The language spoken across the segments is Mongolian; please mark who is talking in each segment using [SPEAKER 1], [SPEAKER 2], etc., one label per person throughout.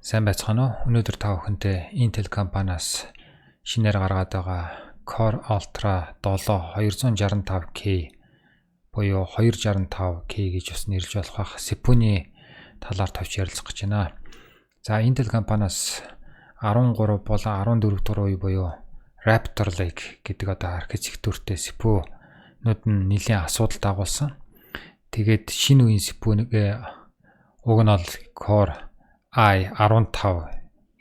[SPEAKER 1] Сайн байцгаана уу? Өнөөдөр та бүхэнтэй Intel компаниас шинээр гаргаад байгаа Core Ultra 7 265K буюу 265K гэж бас нэрлэж болох CPU-ний талаар товч ярилцах гэж байна. За Intel компаниас 13 болон 14 дугаар үе буюу Raptor Lake гэдэг одоо архитектуртэй CPU-нууд нь нэлийн асуудал дагуулсан. Тэгээд шинэ үеийн CPU-г уг нь бол Core i15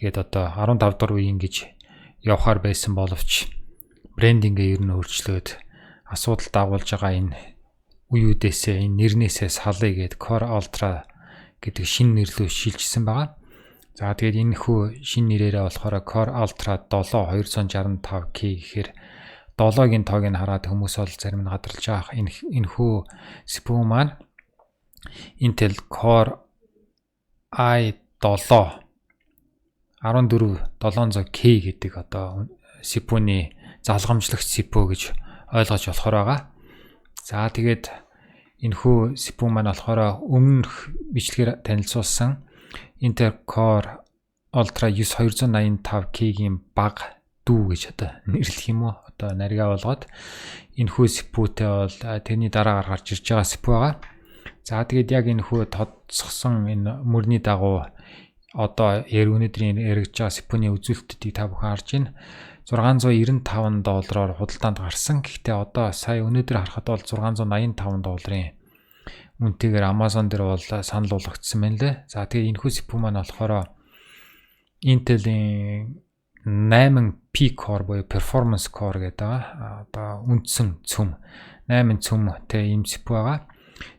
[SPEAKER 1] гэдэг одоо 15 дахь үеийн гэж явахаар байсан боловч брендингээ ер нь өөрчлөөд асуудал дагуулж байгаа энэ үеүүдээсээ энэ нэрнээсээ салъя гэд Core Ultra гэдэг шинэ нэрлүү шилжсэн байгаа. За тэгээд энэ хүү шинэ нэрээрээ болохоор Core Ultra 7 265K гэхээр 7-гийн тоог нь хараад хүмүүс бол зарим нь гадарлаж байгаа. Энэ хүү CPU маань Intel Core i7 14700K гэдэг одоо CPU-ний залгамжлагч CPU гэж ойлгож болохоор байгаа. За тэгээд энэхүү CPU маань болохоор өмнөх бичлэгээр танилцуулсан Intel Core Ultra 285K-гийн баг дүү гэж одоо нэрлэх юм уу? Одоо наригаа болгоод энэхүү CPU-тэй бол тэрний дараа гарч ирж байгаа CPU байгаа. За тэгээд яг энэхүү тодсгосон энэ мөрний дагуу одоо өнөөдрийн яригдж байгаа CPU-ний үзүүлэлтүүдийг та бүхэн харж байна. $695 худалдаанд гарсан. Гэхдээ одоо сая өнөөдөр харахад бол $685 үнэтэйгээр Amazon дээр бол санал болгогдсон байна лээ. За тэгээд энэхүү CPU маань болохоор Intel-ийн 8P Core буюу Performance Core гэдэг байгаа. Одоо үндсэн цөм 8 цөмтэй ийм CPU байгаа.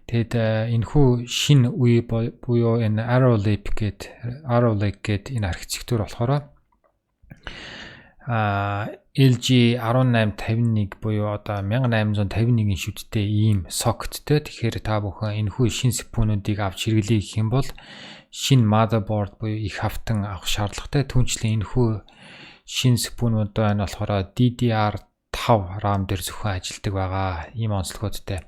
[SPEAKER 1] Тэгэд энэхүү шинэ үе буюу энэ Arrow Lake гэдэг энэ архитектур болохоор LG 1851 буюу одоо 1851-ийн шүдтэй ийм сокеттэй. Тэгэхээр та бүхэн энэхүү шинэ CPU-нуудыг авч хэрэглэе гэх юм бол шинэ motherboard буюу их хавтан авах шаардлагатай. Түүнчлэн энэхүү шинэ CPU-нууд байна болохоор DDR5 RAM дээр зөвхөн ажилладаг байгаа. Ийм онцлогуудтай.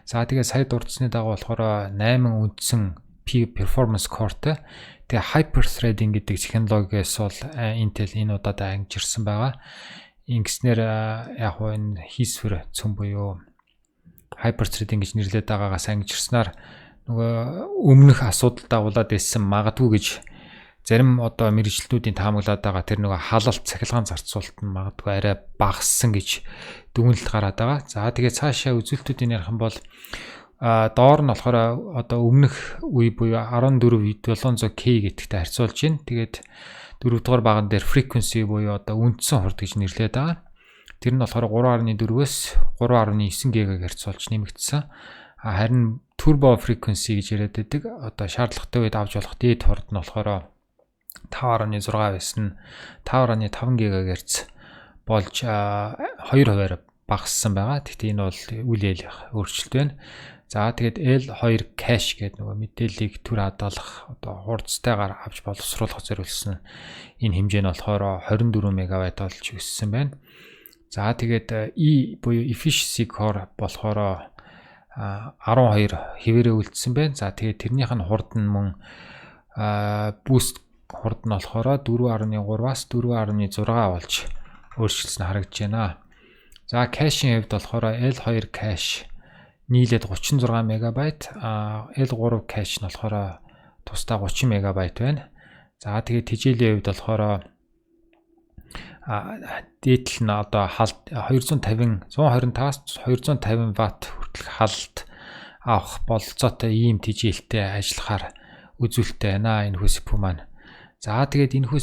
[SPEAKER 1] За тэгээ сая дурдсны дагуу болохоор 8 үндсэн P Performance Core-тэй. Тэгээ Hyper-threading гэдэг технологиас бол Intel энэ удаад ангижирсан байгаа. Ингэснээр яг хуу энэ хийсвэр цөм буюу Hyper-threading гэж нэрлэдэг байгаагаас ангижирснаар нөгөө өмнөх асуудал дагуулад байсан магадгүй гэж зарим одоо мэргэжилтүүдийн таамаглаад байгаа тэр нөгөө халалт цахилгаан зарцуулалт нь магадгүй арай багассан гэж дүгнэлт гараад байгаа. За тэгээд цаашаа үзүүлэлтүүдийн ярих юм бол доор нь болохоор одоо өмнөх үе буюу 14700K гэдэгтэй харьцуулж байна. Тэгээд 4 дугаар баган дээр frequency буюу одоо үндсэн хурд гэж нэрлэдэг байгаа. Тэр нь болохоор 3.4-өөс 3.9 ГГц болж нэмэгдсэн. Харин turbo frequency гэж яриад байдаг. Одоо шаардлагатай үед авч болох дээд хурд нь болохоор 5.6 байсан 5.5 ГГц болж 2% багассан байгаа. Гэхдээ энэ бол үйл өөрчлөлт байна. За тэгээд L2 cache гэдэг нөгөө мэдээллийг төр хадгалах одоо хурцтайгаар авч боловсруулах зориулсан энэ хэмжээ нь болохоор 24 МБ болж өссөн байна. За тэгээд E буюу efficiency core болохоор 12 хэвээрээ үлдсэн байна. За тэгээд тэрнийх нь хурд нь мөн boost хурд нь болохоор 4.3-аас 4.6 болж өөрчлөлт харагдж байна. За кэшийн хувьд болохоор L2 кэш нийлээд 36 МБ, L3 кэш нь болохоор тусдаа 30 МБ байна. За тэгээд тэжээлийн хувьд болохоор дээдл нь одоо халт 125-аас 250 Вт хүртэлх халт авах бололцоотой ийм тэжээлтэй ажиллахаар үзүүлэлттэй байна энэ CPU маань. За тэгээд энэ хүү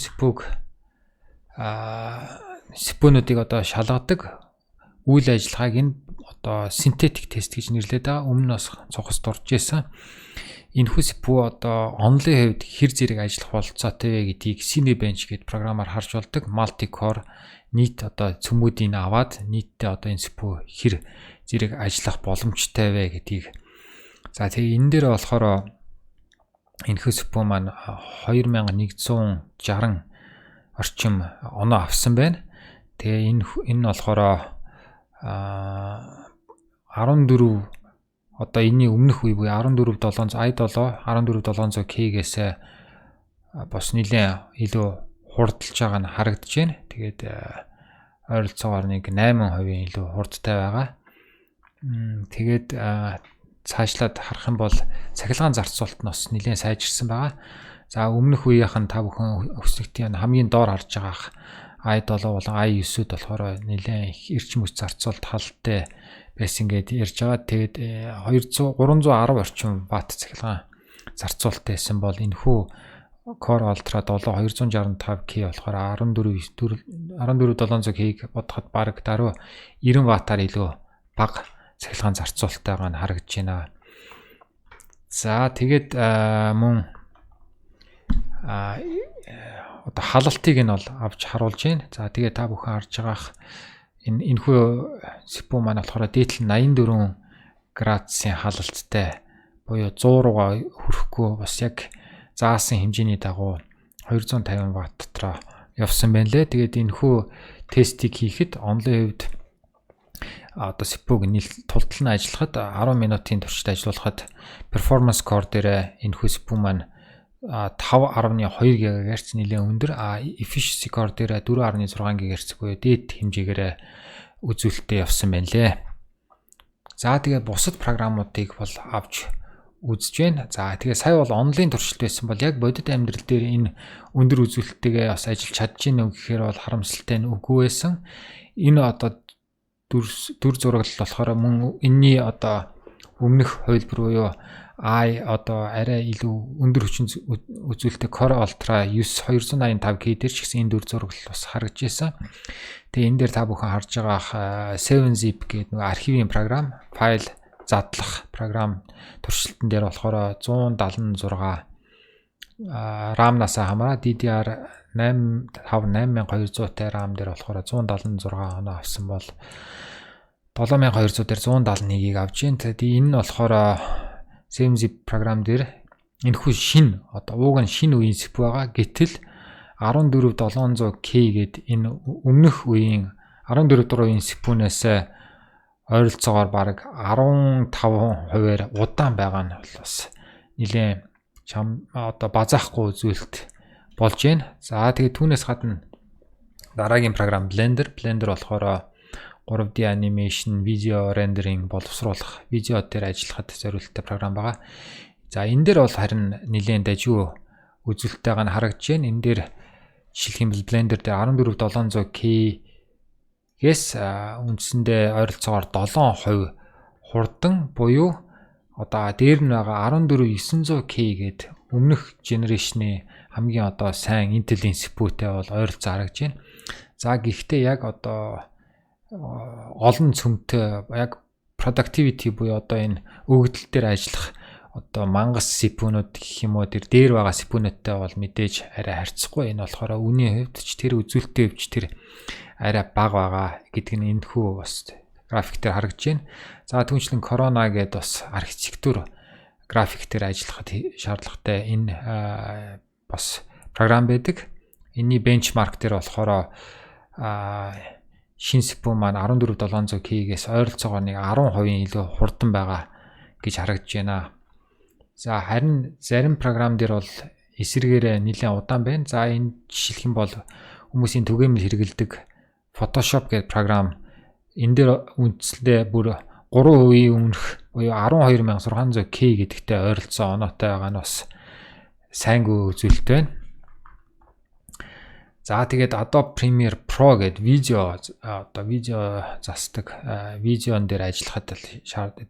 [SPEAKER 1] CPU-нуудыг одоо шалгадаг үйл ажиллагааг энэ одоо синтетик тест гэж нэрлэдэг байгаа. Өмнө нь бас цогц дурж байсан. Энэ хүү CPU одоо онлын хувьд хэр зэрэг ажиллах бололцоотой вэ гэдгийг Cinebench гэдэг програмаар харж болдог. Multi-core нийт одоо цөмүүдийг аваад нийтдээ одоо энэ CPU хэр зэрэг ажиллах боломжтой вэ гэдгийг. За тэгээ энэ дээр болохоор энэ хүү CPU маань 2160 орчим оноо авсан байна. Тэгээ энэ болохоор 14 одоо энэний өмнөх үе буюу 14700 i7 14700K-гээс бас нэлээд илүү хурдталж байгаа нь харагдаж байна. Тэгээд ойролцоогоор нэг 8% илүү хурдтай байгаа. Тэгээд цаашлаад харах юм бол цахилгаан зарцуулалт нь бас нэлээд сайжирсан байгаа. За өмнөх үеийнхэн та бүхэн өснөгтийн хамгийн доор харж байгаа i7 болон i9-д болохоор нэлээд их эрчим хүч зарцуулалт халдтай байсан гэдээ ярьж байгаа. Тэгээд 310 орчим ватт цахилгаан зарцуулалттай байсан бол энэхүү Core Ultra 265K болохоор 14700K-г бодоход бараг даруй 90 ваттаар илүү бага цахилгаан зарцуулалтайгаа нь харагдаж байна. За тэгээд мөн одоо халалтыг нь бол авч харуулж байна. За тэгээд та бүхэн харж байгаах энэхүү CPU маань болохоор дээдлэн 84 градусын халалттай буюу 100 руугаа хүрэхгүй бас яг заасан хэмжээний дагуу 250 ватт дотроо явсан байна лээ. Тэгээд энэхүү тестийг хийхэд онлын хувьд одоо CPU-г тултал нь ажиллахад 10 минутын туршид ажиллуулахад performance core дээр энэхүү CPU маань 5.2 GHz нэлээд өндөр, efficiency core дээр 4.6 GHz буюу дээд хэмжээгээр үзүүлэлттэй явсан байна лээ. За тэгээд бусад програмуудыг бол авч үзэж байна. За тэгээ сая бол онлайн туршилт байсан бол яг бодит амьдрал дээр энэ өндөр үзүүлэлттэйгээ бас ажиллаж чадж гинэ гэхээр бол харамсалтай нь үгүй байсан. Энэ одоо дүр зураг болохоор мөн энэний одоо өмнөх хувилбар буюу одоо арай илүү өндөр хүчин үзүүлэлттэй Core Ultra 285K дээр ч гэсэн энэ дүр зураг бас харагдж байсан. Тэгээ энэ дээр та бүхэн харж байгаа 7zip гэдэг нэг архивын програм, файл задлах програм туршилтан дээр болохоор 176 RAM-наас хамаараа DDR5 8200-тай RAM дээр болохоор 176 оноо авсан бол 7200 дээр 171-ийг авж гин. Тэгээд энэ нь болохоор 7zip програм дээр энэхүү шин одоо ууг нь шинэ үеийн CPU байгаа. Гэтэл 14700K гээд энэ өмнөх үеийн 14 дугаар үеийн CPU-наас ойролцоогоор бараг 15%-аар удаан байгаа нь бас нэлээд одоо базаахгүй үзүүлэлт болж байна. За тэгээд түүнээс гадна дараагийн програм Blender болохоор 3D animation, видео рендеринг боловсруулах, видео дээр ажиллахад зориулттай програм байгаа. За энэ дээр бол харин нэлээд дажгүй үзүүлэлттэйг нь харагдж байна. Энэ дээр жишээлх юм бол Blender дээр 14700K-гээс үндсэндээ ойролцоогоор 7% хурдан буюу одоо дээр нь байгаа 14900K гээд өмнөх генерашны хамгийн одоо сайн Intel-ийн CPU-тэй бол ойролцоо харагдж байна. За гэхдээ яг одоо олон цөмтэй яг productivity буюу одоо энэ өгөгдөл дээр ажиллах одоо мангас CPU-нууд гэх юм уу дээр байгаа CPU-нуудтай бол мэдээж арай харьцахгүй. Энэ болохоор үнийн хувьд ч тэр үзүүлэлтийн хувьд ч тэр арай бага байгаа гэдэг нь энэхүү бас график дээр харагдж байна. За түүнчлэн Corona гэдэг бас архитектур график дээр ажиллахад шаардлагатай энэ бас програм байдаг. Энийний бенчмарк дээр болохоор шин CPU маань 14700K-гээс ойролцоогоор нэг 10% илүү хурдан байгаа гэж харагдж байна. За харин зарим програм дээр бол эсэргээрээ нэлээд удаан байна. За энэ жишээлх юм бол хүмүүсийн түгээмэл хэрэгэлдэг Photoshop гэдэг програм энэ дээр үндсэндээ бүр 3% өмнөх буюу 12600K гэдэгтэй ойролцоо оноотой байгаа нь бас сайнгүй үзүүлэлт байна. За тэгээд Adobe Premiere Pro гэдэг видео засдаг видеон дээр ажиллахад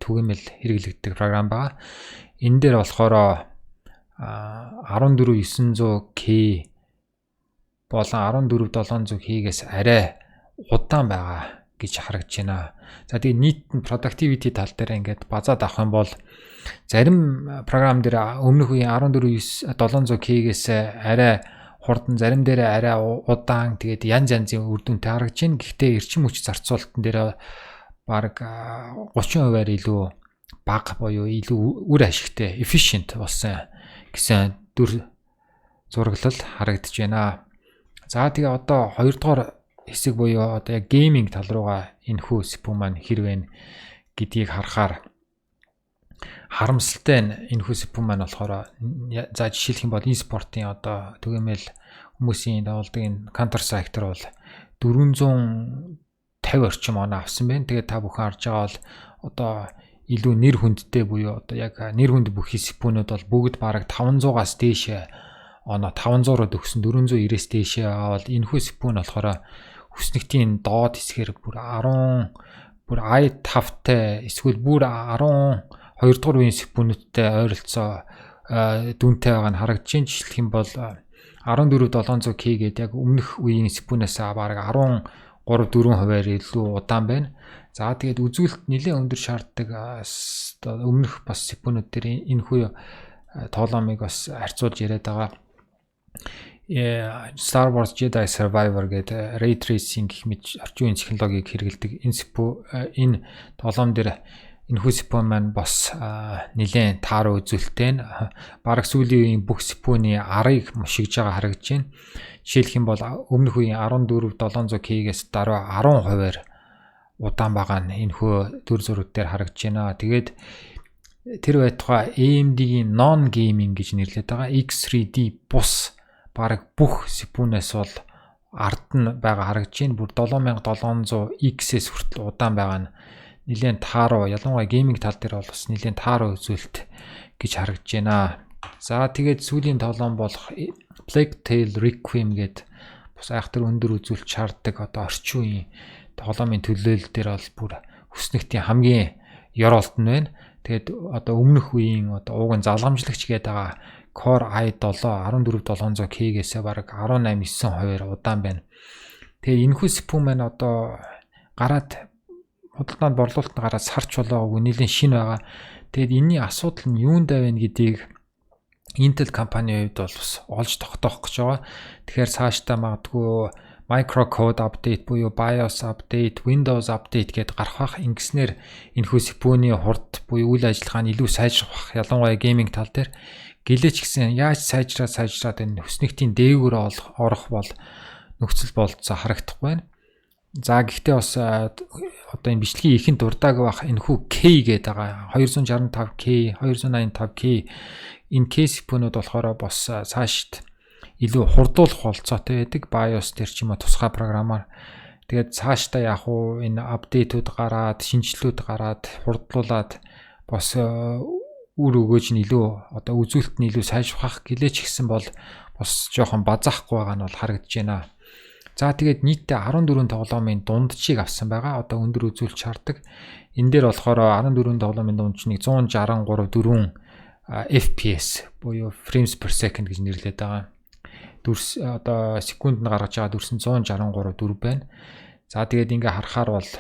[SPEAKER 1] түгээмэл хэрэглэгддэг програм байгаа. Энэ дээр болохоор 14900K болон 14700K-гээс арай удаан байгаа гэж харагдж байна. За тэгээд нийт productivity тал дээр ингээд базаад авах юм бол зарим програм дээр өмнөх үеийн 14700K-гээс арай хурдан, зарим дээр арай удаан, тэгээд янз янзын үр дүнтэй харагдж байна. Гэхдээ эрчим хүч зарцуулалтан дээр бараг 30%-аар илүү бага буюу илүү үр ашигтай, efficient болсон гэсэн дүр зураглал харагдж байна. За тэгээ одоо 2 дугаар хэсэг буюу одоо яг гейминг тал руугаа энэхүү CPU маань хэрвээ гэдгийг харахаар харамсалтай нь энэхүү CPU маань болохоор за жишээлх юм бол e-спортын одоо түгээмэл хүмүүсийн дагуулдаг энэ Counter Strike бол 450 орчим оноо авсан байна. Тэгээд та бүхэн харж байгаа бол одоо илүү нэр хүндтэй буюу одоо яг нэр хүнд бүхий CPU-нууд бол бүгд бараг 500-аас дээш оноо 500-аар өгсөн 490-ээс дээш аваад энэхүү CPU нь болохоор хүснэгтийн доод хэсгээр бүр i5-тай эсвэл бүр 12 дугаар үеийн CPU-нүүдтэй ойролцоо дүнтэй байгаа нь харагдаж байна. Жишээлх юм бол 14700K гэдэг яг өмнөх үеийн CPU-наас бараг 13-4% илүү удаан байна. За тэгээд үзүүлэлт нэлээд өндөр шаарддаг өмнөх бас CPU-нүүд дээр энэхүү тоглоомыг бас харьцуулж яриад байгаа. Star Wars Jedi Survivor гэдэг Ray Tracing гэх мэт орчин үеийн технологиг хэрэглэдэг энэ тоглоом дээр энэхүү CPU маань бас нэлээд тааруу үзүүлэлттэй. Бараг сүүлийн үеийн бүх CPU-ний арыг мушигж байгаа харагдаж байна. Жишээлх юм бол өмнөх үеийн 14700K-гээс дараа 10%-аар удаан байгаа нь энэхүү төр зураг дээр харагдаж байна. Тэгээд тэр байтугай AMD-ийн non gaming гэж нэрлэдэг байгаа X3D бус бараг бүх CPU-наас бол ард нь байгаа харагдаж байна. Бүр 7700X-ээс хүртэл удаан байгаа нь нэлээд тааруу, ялангуяа гейминг тал дээр бол бас нэлээд тааруу үзүүлэлт гэж харагдаж байна. За тэгээд сүүлийн тоглоом болох Plague Tale Requiem гэдэг бас айхтар өндөр үзүүлэлт шаарддаг одоо орчин үеийн тоглоомын төлөөлөл дээр бол бүр хүснэгтийн хамгийн ёроолт нь байна. Тэгээд одоо өмнөх үеийн одоо ууган залгамжлагч гэдэг байгаа Core i7 14700K-ээс бараг 18-9% удаан байна. Тэгээд энэхүү CPU маань одоо гараад худалдаанд борлуулалт нь гараад сарч болоогүй нэлийн шинэ байгаа. Тэгээд энэний асуудал нь юунд байна гэдгийг Intel компанийн хувьд бол бас олж тогтоох гэж байгаа. Тэгэхээр цаашдаа магадгүй microcode update буюу BIOS update, Windows update гэдээ гарах бах. Ингэснээр энэхүү CPU-ний хурд буюу үйл ажиллагаа нь илүү сайжрах. Ялангуяа гейминг тал дээр гэлээч гэсэн яаж сайжраад энэ хүснэгтийн дээгүүр орох бол нөхцөл болцоо харагдахгүй байна. За гэхдээ бас одоо энэ бичлэгийн ихэнд дурдааг бах энэхүү K гэдэг байгаа 265K, 285K энэ K CPU-нууд болохоор бас цаашд илүү хурдуулах болцоотой байдаг. BIOS дээр ч юм уу тусгай програмаар. Тэгээд цаашдаа яг уу энэ апдейтууд гараад, шинжилгүүд гараад, хурдлуулад бас үр өгөөж нь илүү одоо үзүүлэлт нь илүү сайжрах гэлээч гисэн бол бас жоохон базаахгүй байгаа нь бол харагдаж байна. За тэгээд нийтдээ 14 тоглоомын дундчийг авсан байгаа. Одоо өндөр үзүүлэлт шаарддаг. Энэ дээр болохоор 14 тоглоомын дундчныг 163.4 FPS буюу frames per second гэж нэрлэдэг байгаа. Дүрс одоо секунд нь гаргаж байгаа дүрс нь 163.4 байна. За тэгээд ингээ харахаар бол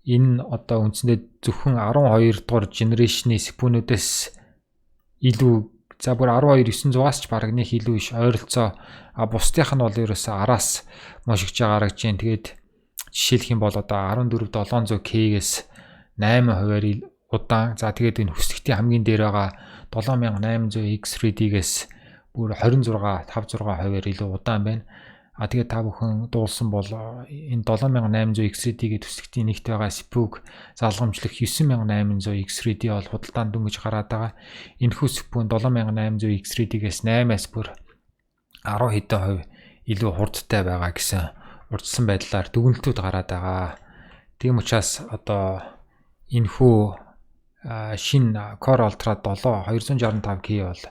[SPEAKER 1] энэ одоо үндсэндээ зөвхөн 12 дугаар генерашны CPU-нүүдээс илүү за бүр 12900-аас ч бараг нэг илүү иш ойролцоо бусдынх нь бол ерөөсөө араас мушигж байгаа харагдаж байна. Тэгээд жишээлх юм бол одоо 14700K-гээс 8%-аар удаан. За тэгээд энэ хүсэгтийн хамгийн дээр байгаа 7800X3D-гээс бүр 26.56%-аар илүү удаан байна. Тэгээд та бүхэн дуулсан бол энэ 7800 X3D гэдэг төсөлтийн нэгт байгаа CPU-г залгамжлах 9800 X3D бол худалдаанд дөнгөж гараад байгаа. Энэхүү CPU 7800 X3D-гээс 8-аас бүр 10 хэдэн хувь илүү хурдтай байгаа гэсэн урдсан байдлаар дүгнэлтүүд гараад байгаа. Тийм учраас одоо энэхүү шинэ Core Ultra 7 265K бол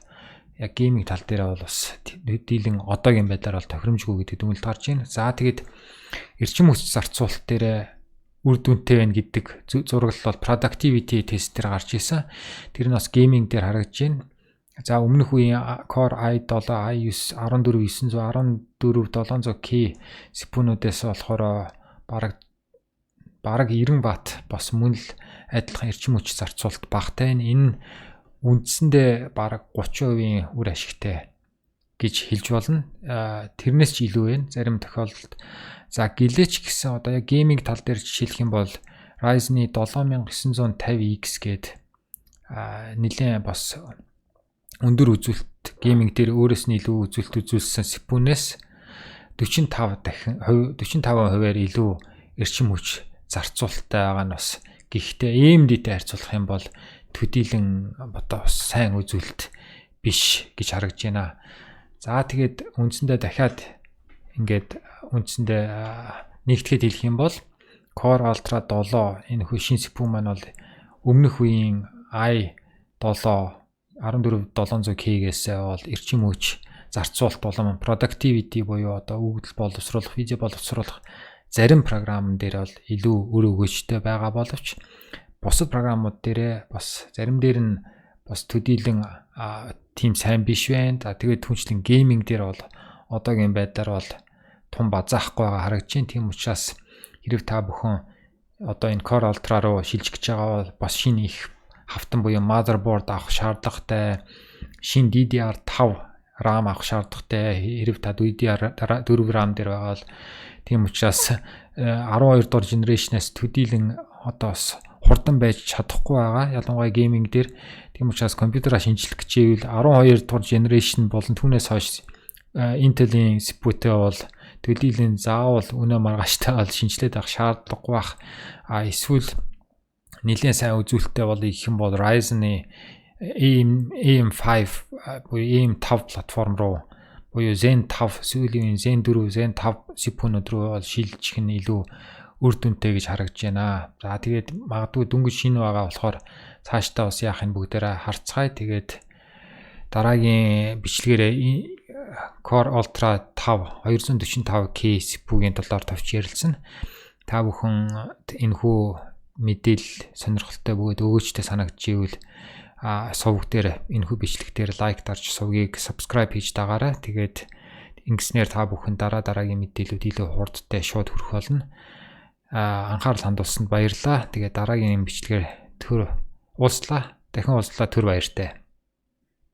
[SPEAKER 1] яг гейминг тал дээр бол бас дийлэн одоогийн байдлаар бол тохиромжгүй гэдэг дүгнэлт гарч байна. За тэгээд эрчим хүч зарцуулалт дээр үр дүнтэй байна гэдэг зураглал бол productivity test дээр гарч ирсэн. Тэр нь бас гейминг дээр харагдаж байна. За өмнөх үеийн Core i7, i9, 14900K CPU-нүүдээс болохоор бараг 90 Вт бас мөн л адилхан эрчим хүч зарцуулалт багтай. Энэ үндсэндээ бараг 30% үр ашигтай гэж хэлж болно. Тэрнээс ч илүү байна зарим тохиолдолд. За гэлээч гэсэн одоо яг гейминг тал дээр жишээлх юм бол Ryzen-ы 7950X гээд нэлээд бас өндөр үзүүлэлт гейминг дээр өөрөөс нь илүү үзүүлэлт үзүүлсэн CPU-нээс 45%-аар илүү эрчим хүч зарцуулалттай байгаа нь бас гэхдээ AMD-тэй харьцуулах юм бол төдийлөн одоо сайн үзүүлэлт биш гэж харагдж байна. За тэгээд үндсэндээ дахиад ингээд үндсэндээ нэгтгэхэд хэлэх юм бол Core Ultra 7 энэ хүү шин CPU маань бол өмнөх үеийн i7 14700K-гээс бол эрчим хүч зарцуулалт болон productivity буюу одоо өгөгдөл боловсруулах, видео боловсруулах зарим програм дээр бол илүү өр өгөөжтэй байгаа боловч бусад програмууд дээрээ бас зарим дээр нь бас төдийлөн тийм сайн биш байна. За тэгээд түншлэн гейминг дээр бол одоогийн байдлаар бол тун базаахгүй байгаа харагдаж байна. Тийм учраас хэрэг та бүхэн одоо энэ Core Ultra руу шилжих гэж байгаа бол бас шинэ их хавтан буюу motherboard авах шаардлагатай, шинэ DDR5 RAM авах шаардлагатай. Хэрэг та DDR4 RAM дээр байгаа бол тийм учраас 12 дугаар generation-аас төдийлөн одоо хурдан байж чадахгүй байгаа. Ялангуяа гейминг дээр. Тийм учраас компьютераа шинжлэх гэжээвэл 12 дугаар generation болон түүнээс хойш Intel-ийн CPU-тэй бол төдийлөн заавал үнэ маргааштай бол шинжилээд авах шаардлагагүй бах. Эсвэл нэлээд сайн үзүүлэлттэй бол их юм бол Ryzen-ы AM5 буюу AM5 платформ руу буюу Zen 5 сүүлийн Zen 4, Zen 5 CPU-нууд руу бол шилжих нь илүү үр дүнтэй гэж харагдж байна. За тэгээд магадгүй дөнгөж шинэ байгаа болохоор цаашдаа бас яахын бүгдээрээ харцгаая. Тэгээд дараагийн бичлэгээрээ Core Ultra 5 245K CPU-гийн талаар товч ярилцсан. Та бүхэн энэхүү мэдээлэл сонирхолтой бөгөөд өгөөжтэй санагдчихвэл сувг дээр энэхүү бичлэг дээр лайк дарж сувгийг subscribe хийж дагаарай. Тэгээд ингэснээр та бүхэн дараагийн мэдээлэлүүд илүү хурдтай шууд хүрэх болно. Анхаарал хандуулсанд баярлалаа. Тэгээд дараагийн бичлэгээр дахин уулзлаа. Түр баяртай.